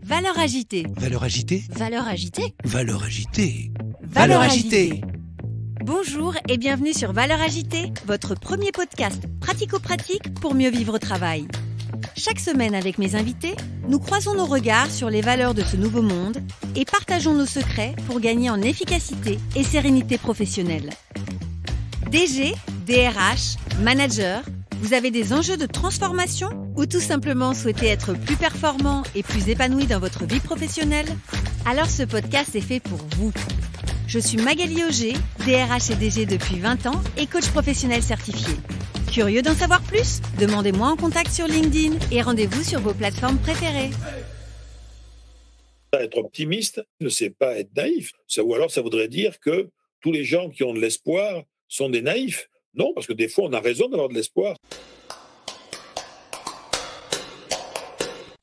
Valeurs agitées. Valeurs agitées. Valeurs agitées. Valeurs agitées. Valeurs agitées. Bonjour et bienvenue sur Valeurs agitées, votre premier podcast pratico-pratique pour mieux vivre au travail. Chaque semaine avec mes invités, nous croisons nos regards sur les valeurs de ce nouveau monde et partageons nos secrets pour gagner en efficacité et sérénité professionnelle. DG, DRH, manager, vous avez des enjeux de transformation ou tout simplement souhaitez être plus performant et plus épanoui dans votre vie professionnelle? Alors ce podcast est fait pour vous. Je suis Magali Auger, DRH et DG depuis 20 ans et coach professionnel certifié. Curieux d'en savoir plus? Demandez-moi en contact sur LinkedIn et rendez-vous sur vos plateformes préférées. Être optimiste ne c'est pas être naïf. Ou alors ça voudrait dire que tous les gens qui ont de l'espoir sont des naïfs. Non, parce que des fois on a raison d'avoir de l'espoir.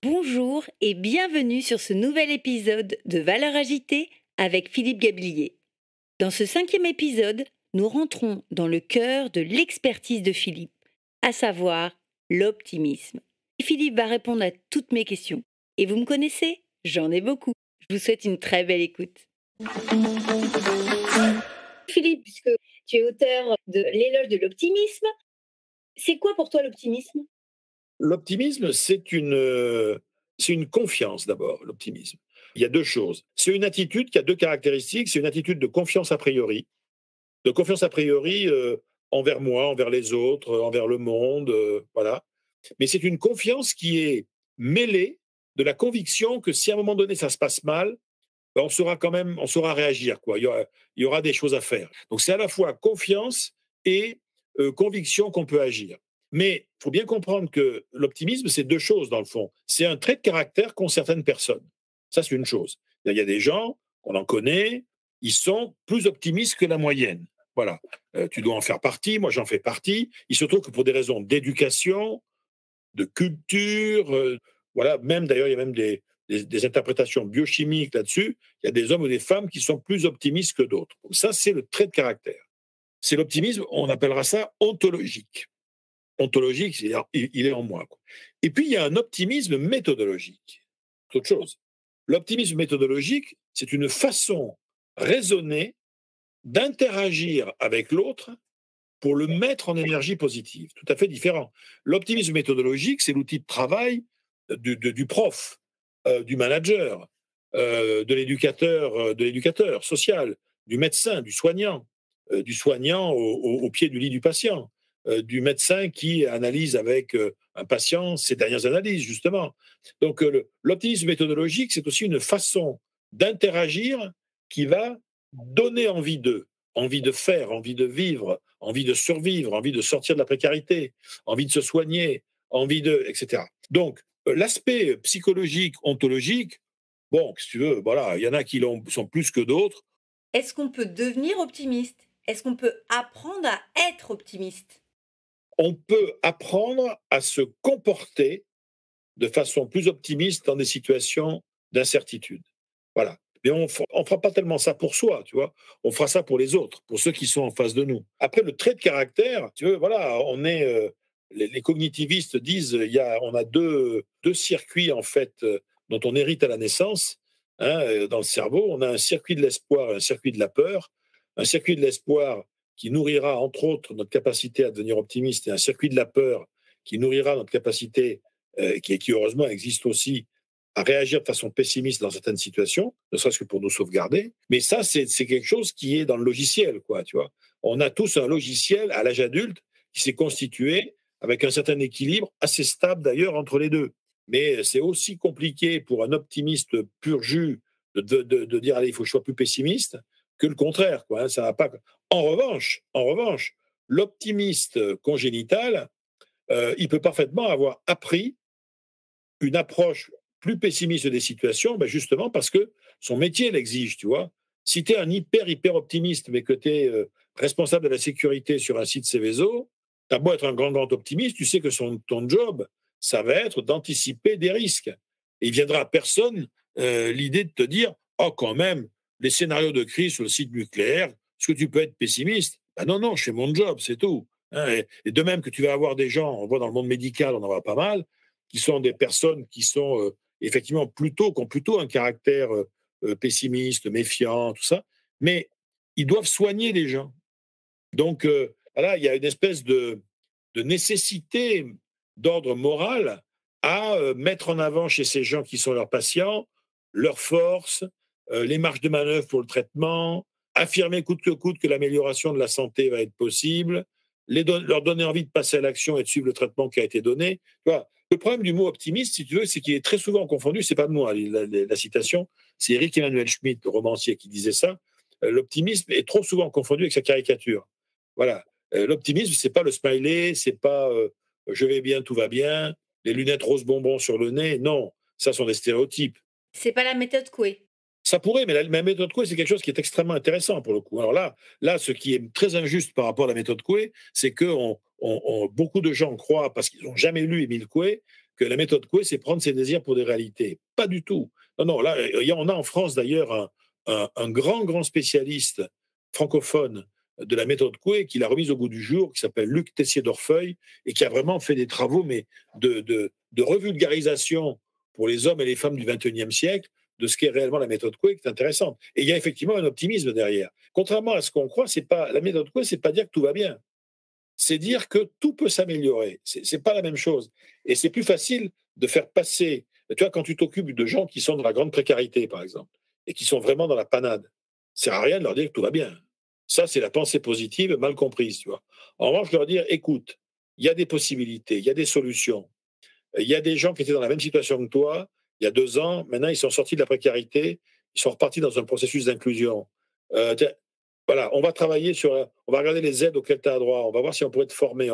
Bonjour et bienvenue sur ce nouvel épisode de Valeurs agitées avec Philippe Gablier. Dans ce 5e épisode, nous rentrons dans le cœur de l'expertise de Philippe, à savoir l'optimisme. Philippe va répondre à toutes mes questions. Et vous me connaissez, j'en ai beaucoup. Je vous souhaite une très belle écoute. Philippe, puisque tu es auteur de L'éloge de l'optimisme, c'est quoi pour toi l'optimisme ? L'optimisme, c'est une confiance d'abord, l'optimisme. Il y a deux choses. C'est une attitude qui a deux caractéristiques. C'est une attitude de confiance a priori. De confiance a priori envers moi, envers les autres, envers le monde, voilà. Mais c'est une confiance qui est mêlée de la conviction que si à un moment donné ça se passe mal, ben on saura réagir, quoi. Il y aura des choses à faire. Donc c'est à la fois confiance et conviction qu'on peut agir. Mais il faut bien comprendre que l'optimisme, c'est deux choses dans le fond. C'est un trait de caractère qu'ont certaines personnes. Ça, c'est une chose. Il y a des gens, on en connaît, ils sont plus optimistes que la moyenne. Voilà. Tu dois en faire partie, moi j'en fais partie. Il se trouve que pour des raisons d'éducation, de culture, voilà, même d'ailleurs, il y a même des interprétations biochimiques là-dessus. Il y a des hommes ou des femmes qui sont plus optimistes que d'autres. Donc ça, c'est le trait de caractère. C'est l'optimisme, on appellera ça ontologique. Ontologique, c'est-à-dire il est en moi, quoi. Et puis, il y a un optimisme méthodologique. C'est autre chose. L'optimisme méthodologique, c'est une façon raisonnée d'interagir avec l'autre pour le mettre en énergie positive. Tout à fait différent. L'optimisme méthodologique, c'est l'outil de travail du prof, du manager, de l'éducateur social, du médecin, du soignant au pied du lit du patient, du médecin qui analyse avec un patient ses dernières analyses, justement. Donc, l'optimisme méthodologique, c'est aussi une façon d'interagir qui va donner envie de faire, envie de vivre, envie de survivre, envie de sortir de la précarité, envie de se soigner, etc. Donc, l'aspect psychologique, ontologique, bon, si tu veux, voilà, il y en a qui sont plus que d'autres. Est-ce qu'on peut devenir optimiste ? Est-ce qu'on peut apprendre à être optimiste ? On peut apprendre à se comporter de façon plus optimiste dans des situations d'incertitude. Voilà. Mais on ne fera pas tellement ça pour soi, tu vois. On fera ça pour les autres, pour ceux qui sont en face de nous. Après, le trait de caractère, tu veux, voilà, on est... les cognitivistes disent on a deux circuits, en fait, dont on hérite à la naissance, hein, dans le cerveau. On a un circuit de l'espoir et un circuit de la peur. Un circuit de l'espoir qui nourrira, entre autres, notre capacité à devenir optimiste, et un circuit de la peur qui nourrira notre capacité, qui heureusement existe aussi, à réagir de façon pessimiste dans certaines situations, ne serait-ce que pour nous sauvegarder. Mais ça, c'est quelque chose qui est dans le logiciel, quoi, tu vois. On a tous un logiciel à l'âge adulte qui s'est constitué avec un certain équilibre, assez stable d'ailleurs entre les deux. Mais c'est aussi compliqué pour un optimiste pur jus de dire, allez, il faut que je sois plus pessimiste, que le contraire, quoi, hein, ça va pas. En revanche, l'optimiste congénital, il peut parfaitement avoir appris une approche plus pessimiste des situations, ben justement parce que son métier l'exige, tu vois. Si tu es un hyper optimiste, mais que tu es responsable de la sécurité sur un site Céveso, tu as beau être un grand optimiste, tu sais que ton job, ça va être d'anticiper des risques. Et il viendra à personne l'idée de te dire « Oh, quand même, les scénarios de crise sur le site nucléaire, est-ce que tu peux être pessimiste ?» Ben non, je fais mon job, c'est tout. Hein, et de même que tu vas avoir des gens, on voit dans le monde médical, on en voit pas mal, qui sont des personnes qui sont effectivement, qui ont plutôt un caractère pessimiste, méfiant, tout ça, mais ils doivent soigner les gens. Donc, voilà, il y a une espèce de nécessité d'ordre moral à mettre en avant chez ces gens qui sont leurs patients leurs forces, les marges de manœuvre pour le traitement, affirmer coûte que coûte que l'amélioration de la santé va être possible, leur donner envie de passer à l'action et de suivre le traitement qui a été donné. Tu vois, le problème du mot optimiste, si tu veux, c'est qu'il est très souvent confondu, c'est pas de moi, la citation, c'est Éric Emmanuel Schmitt, le romancier, qui disait ça. L'optimisme est trop souvent confondu avec sa caricature. Voilà. L'optimisme, c'est pas le smiley, c'est pas je vais bien, tout va bien, les lunettes rose bonbon sur le nez. Non, ça sont des stéréotypes. C'est pas la méthode Coué. Ça pourrait, mais la méthode Coué, c'est quelque chose qui est extrêmement intéressant pour le coup. Alors là, ce qui est très injuste par rapport à la méthode Coué, c'est que beaucoup de gens croient, parce qu'ils n'ont jamais lu Émile Coué, que la méthode Coué, c'est prendre ses désirs pour des réalités. Pas du tout. Non, non, là, on a en France d'ailleurs un grand spécialiste francophone de la méthode Coué qui l'a remise au goût du jour, qui s'appelle Luc Tessier-Dorfeuille, et qui a vraiment fait des travaux mais de revulgarisation pour les hommes et les femmes du XXIe siècle de ce qu'est réellement la méthode Coué, qui est intéressante. Et il y a effectivement un optimisme derrière. Contrairement à ce qu'on croit, la méthode Coué, c'est pas dire que tout va bien. C'est dire que tout peut s'améliorer. C'est pas la même chose. Et c'est plus facile de faire passer. Tu vois, quand tu t'occupes de gens qui sont dans la grande précarité, par exemple, et qui sont vraiment dans la panade, ça sert à rien de leur dire que tout va bien. Ça, c'est la pensée positive mal comprise, tu vois. En revanche, leur dire, écoute, il y a des possibilités, il y a des solutions. Il y a des gens qui étaient dans la même situation que toi il y a 2 ans. Maintenant, ils sont sortis de la précarité. Ils sont repartis dans un processus d'inclusion. Voilà, on va travailler on va regarder les aides auxquelles tu as droit. On va voir si on pourrait te former.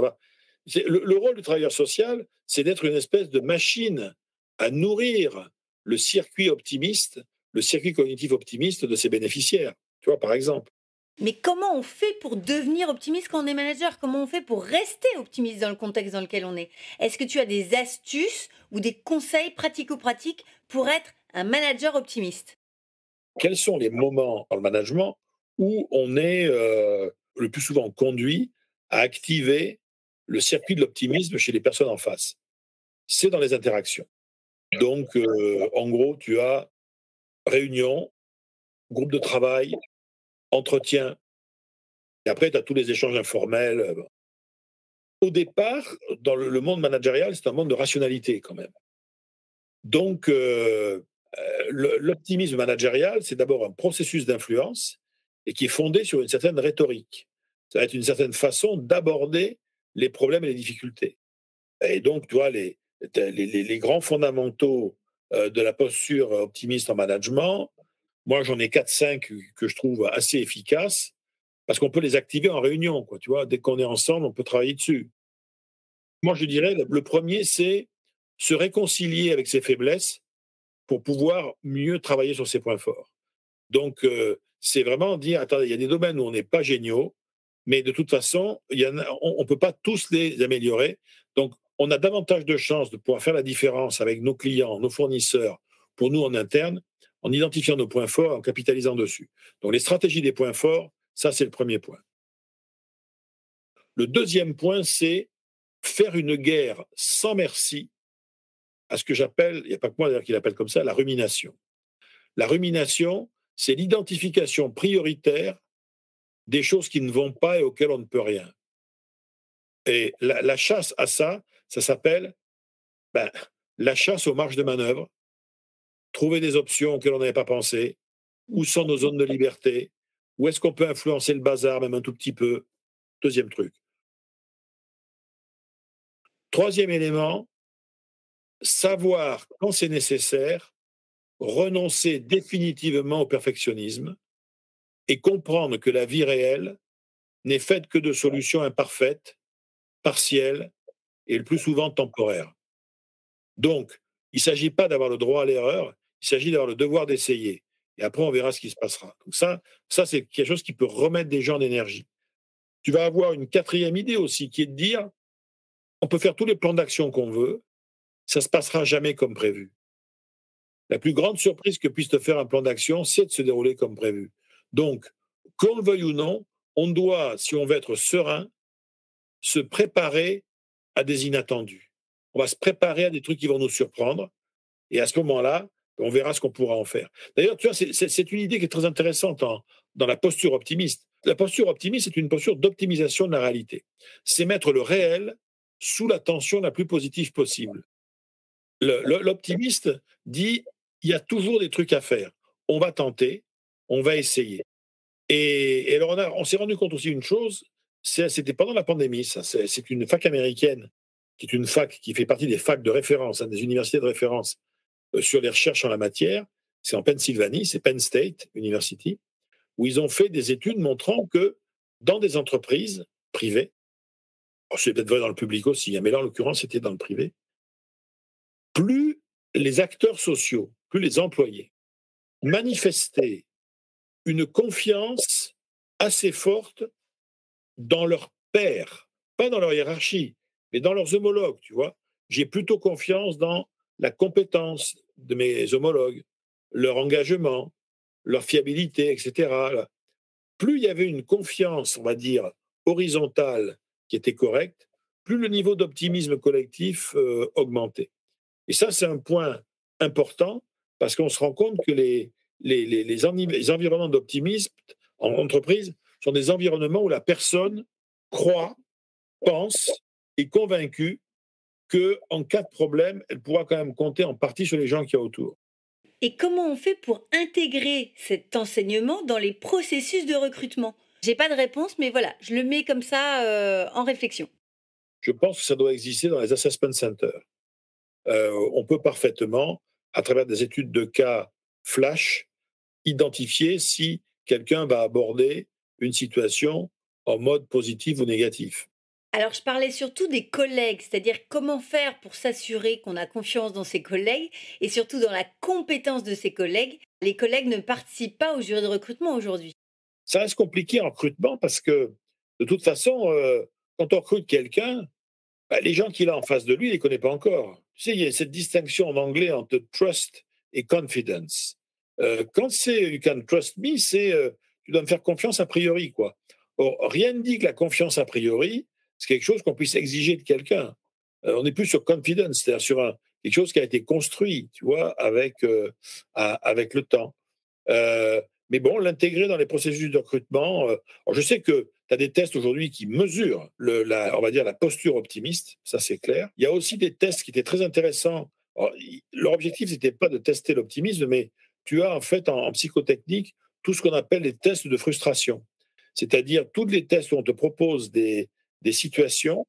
Le rôle du travailleur social, c'est d'être une espèce de machine à nourrir le circuit optimiste, le circuit cognitif optimiste de ses bénéficiaires. Tu vois, par exemple. Mais comment on fait pour devenir optimiste quand on est manager? Comment on fait pour rester optimiste dans le contexte dans lequel on est? Est-ce que tu as des astuces ou des conseils pratico-pratiques pour être un manager optimiste? Quels sont les moments dans le management où on est le plus souvent conduit à activer le circuit de l'optimisme chez les personnes en face? C'est dans les interactions. Donc, en gros, tu as réunion, groupe de travail, entretien, et après, tu as tous les échanges informels. Au départ, dans le monde managérial, c'est un monde de rationalité quand même. Donc, l'optimisme managérial, c'est d'abord un processus d'influence et qui est fondé sur une certaine rhétorique. Ça va être une certaine façon d'aborder les problèmes et les difficultés. Et donc, tu vois, les grands fondamentaux de la posture optimiste en management, moi, j'en ai 4-5 que je trouve assez efficaces parce qu'on peut les activer en réunion, quoi, tu vois. Dès qu'on est ensemble, on peut travailler dessus. Moi, je dirais, le premier, c'est se réconcilier avec ses faiblesses pour pouvoir mieux travailler sur ses points forts. Donc, c'est vraiment dire, attendez, il y a des domaines où on n'est pas géniaux, mais de toute façon, on ne peut pas tous les améliorer. Donc, on a davantage de chances de pouvoir faire la différence avec nos clients, nos fournisseurs, pour nous en interne, en identifiant nos points forts et en capitalisant dessus. Donc, les stratégies des points forts, ça, c'est le premier point. Le deuxième point, c'est faire une guerre sans merci à ce que j'appelle, il n'y a pas que moi d'ailleurs qui l'appelle comme ça, la rumination. La rumination, c'est l'identification prioritaire des choses qui ne vont pas et auxquelles on ne peut rien. Et la chasse à ça, ça s'appelle la chasse aux marges de manœuvre, trouver des options auxquelles on n'avait pas pensé, où sont nos zones de liberté, où est-ce qu'on peut influencer le bazar, même un tout petit peu. Deuxième truc. Troisième élément, savoir quand c'est nécessaire, renoncer définitivement au perfectionnisme et comprendre que la vie réelle n'est faite que de solutions imparfaites, partielles et le plus souvent temporaires. Donc, il ne s'agit pas d'avoir le droit à l'erreur, il s'agit d'avoir le devoir d'essayer. Et après, on verra ce qui se passera. Donc ça c'est quelque chose qui peut remettre des gens en énergie. Tu vas avoir une quatrième idée aussi, qui est de dire, on peut faire tous les plans d'action qu'on veut, ça ne se passera jamais comme prévu. La plus grande surprise que puisse te faire un plan d'action, c'est de se dérouler comme prévu. Donc, qu'on le veuille ou non, on doit, si on veut être serein, se préparer à des inattendus. On va se préparer à des trucs qui vont nous surprendre. Et à ce moment-là, on verra ce qu'on pourra en faire. D'ailleurs, tu vois, c'est une idée qui est très intéressante dans la posture optimiste. La posture optimiste, c'est une posture d'optimisation de la réalité. C'est mettre le réel sous la tension la plus positive possible. L'optimiste dit, il y a toujours des trucs à faire. On va tenter, on va essayer. Et alors, on s'est rendu compte aussi une chose, c'était pendant la pandémie, ça. C'est une fac américaine, qui est une fac qui fait partie des facs de référence, des universités de référence sur les recherches en la matière. C'est en Pennsylvanie, c'est Penn State University, où ils ont fait des études montrant que dans des entreprises privées, c'est peut-être vrai dans le public aussi, mais là, en l'occurrence, c'était dans le privé, plus les acteurs sociaux, plus les employés manifestaient une confiance assez forte dans leurs pairs, pas dans leur hiérarchie, mais dans leurs homologues, tu vois. J'ai plutôt confiance dans la compétence de mes homologues, leur engagement, leur fiabilité, etc. Plus il y avait une confiance, on va dire, horizontale qui était correcte, plus le niveau d'optimisme collectif augmentait. Et ça, c'est un point important parce qu'on se rend compte que les environnements d'optimisme en entreprise sont des environnements où la personne croit, pense, est convaincue qu'en cas de problème, elle pourra quand même compter en partie sur les gens qu'il y a autour. Et comment on fait pour intégrer cet enseignement dans les processus de recrutement? J'ai pas de réponse, mais voilà, je le mets comme ça en réflexion. Je pense que ça doit exister dans les assessment centers. On peut parfaitement, à travers des études de cas flash, identifier si quelqu'un va aborder une situation en mode positif ou négatif. Alors, je parlais surtout des collègues, c'est-à-dire comment faire pour s'assurer qu'on a confiance dans ses collègues et surtout dans la compétence de ses collègues. Les collègues ne participent pas au jury de recrutement aujourd'hui. Ça reste compliqué en recrutement parce que, de toute façon, quand on recrute quelqu'un, les gens qu'il a en face de lui, il ne les connaît pas encore. Tu sais, il y a cette distinction en anglais entre trust et confidence. Quand c'est you can trust me, c'est tu dois me faire confiance a priori, quoi. Or, rien ne dit que la confiance a priori, c'est quelque chose qu'on puisse exiger de quelqu'un. On n'est plus sur confidence, c'est-à-dire sur quelque chose qui a été construit, tu vois, avec le temps. Mais bon, l'intégrer dans les processus de recrutement. Alors je sais que tu as des tests aujourd'hui qui mesurent, on va dire, la posture optimiste, ça c'est clair. Il y a aussi des tests qui étaient très intéressants. Alors, leur objectif, n'était pas de tester l'optimisme, mais tu as en fait en psychotechnique tout ce qu'on appelle les tests de frustration. C'est-à-dire tous les tests où on te propose des situations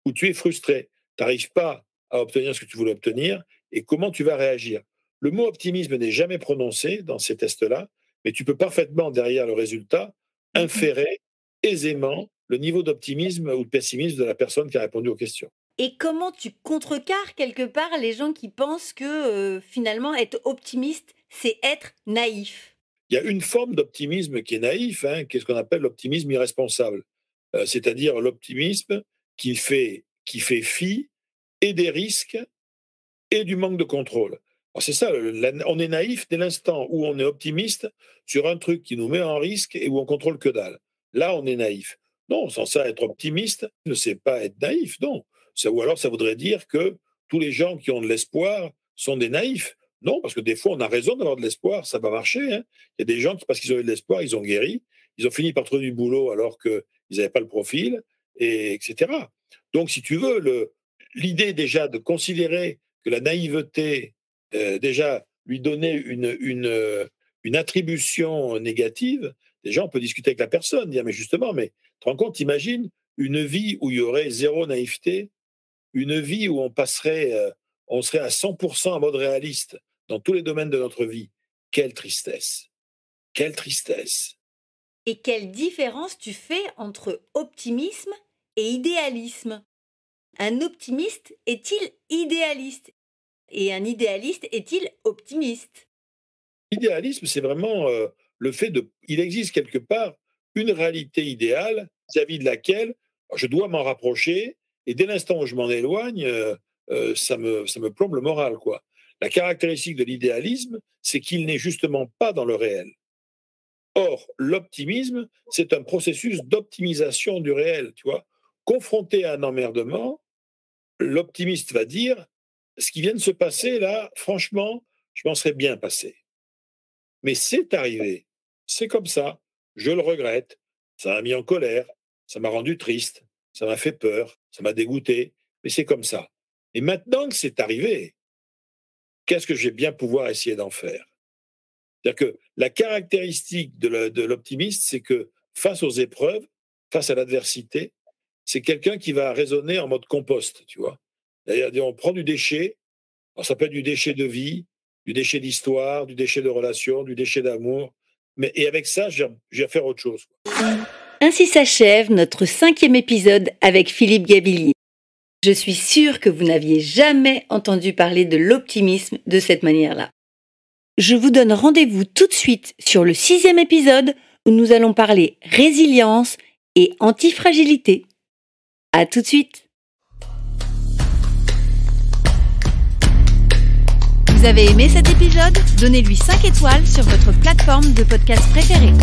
où tu es frustré, tu n'arrives pas à obtenir ce que tu voulais obtenir, et comment tu vas réagir. Le mot optimisme n'est jamais prononcé dans ces tests-là, mais tu peux parfaitement, derrière le résultat, inférer aisément le niveau d'optimisme ou de pessimisme de la personne qui a répondu aux questions. Et comment tu contrecarres quelque part les gens qui pensent que finalement être optimiste, c'est être naïf? Il y a une forme d'optimisme qui est naïf, qui est ce qu'on appelle l'optimisme irresponsable. C'est-à-dire l'optimisme qui fait fi et des risques et du manque de contrôle. Alors c'est ça, on est naïf dès l'instant où on est optimiste sur un truc qui nous met en risque et où on contrôle que dalle. Là, on est naïf. Non, sans ça, être optimiste, ne c'est pas être naïf, non. Ou alors, ça voudrait dire que tous les gens qui ont de l'espoir sont des naïfs. Non, parce que des fois, on a raison d'avoir de l'espoir, ça va marcher. Il y a des gens qui, parce qu'ils ont eu de l'espoir, ils ont guéri, ils ont fini par trouver du boulot alors qu'ils n'avaient pas le profil, etc. Donc, si tu veux, l'idée déjà de considérer que la naïveté, déjà, lui donner une attribution négative, déjà, on peut discuter avec la personne, dire, mais justement, mais tu te rends compte, imagine une vie où il y aurait zéro naïveté, une vie où on serait à 100% en mode réaliste dans tous les domaines de notre vie. Quelle tristesse! Quelle tristesse! Et quelle différence tu fais entre optimisme et idéalisme? Un optimiste est-il idéaliste? Et un idéaliste est-il optimiste? L'idéalisme, c'est vraiment le fait de... Il existe quelque part une réalité idéale vis-à-vis de laquelle je dois m'en rapprocher, et dès l'instant où je m'en éloigne, ça me plombe le moral, quoi. La caractéristique de l'idéalisme, c'est qu'il n'est justement pas dans le réel. Or, l'optimisme, c'est un processus d'optimisation du réel, tu vois. Confronté à un emmerdement, l'optimiste va dire ce qui vient de se passer là, franchement, je m'en serais bien passé. Mais c'est arrivé. C'est comme ça. Je le regrette. Ça m'a mis en colère. Ça m'a rendu triste. Ça m'a fait peur. Ça m'a dégoûté. Mais c'est comme ça. Et maintenant que c'est arrivé, qu'est-ce que je vais bien pouvoir essayer d'en faire? C'est-à-dire que la caractéristique de l'optimiste, c'est que face aux épreuves, face à l'adversité, c'est quelqu'un qui va raisonner en mode compost, tu vois. D'ailleurs, on prend du déchet. Alors, ça peut être du déchet de vie, du déchet d'histoire, du déchet de relation, du déchet d'amour. Et avec ça, je vais faire autre chose. Ainsi s'achève notre 5e épisode avec Philippe Gabillier. Je suis sûre que vous n'aviez jamais entendu parler de l'optimisme de cette manière-là. Je vous donne rendez-vous tout de suite sur le 6e épisode où nous allons parler résilience et antifragilité. À tout de suite. Vous avez aimé cet épisode ? Donnez-lui 5 étoiles sur votre plateforme de podcast préférée.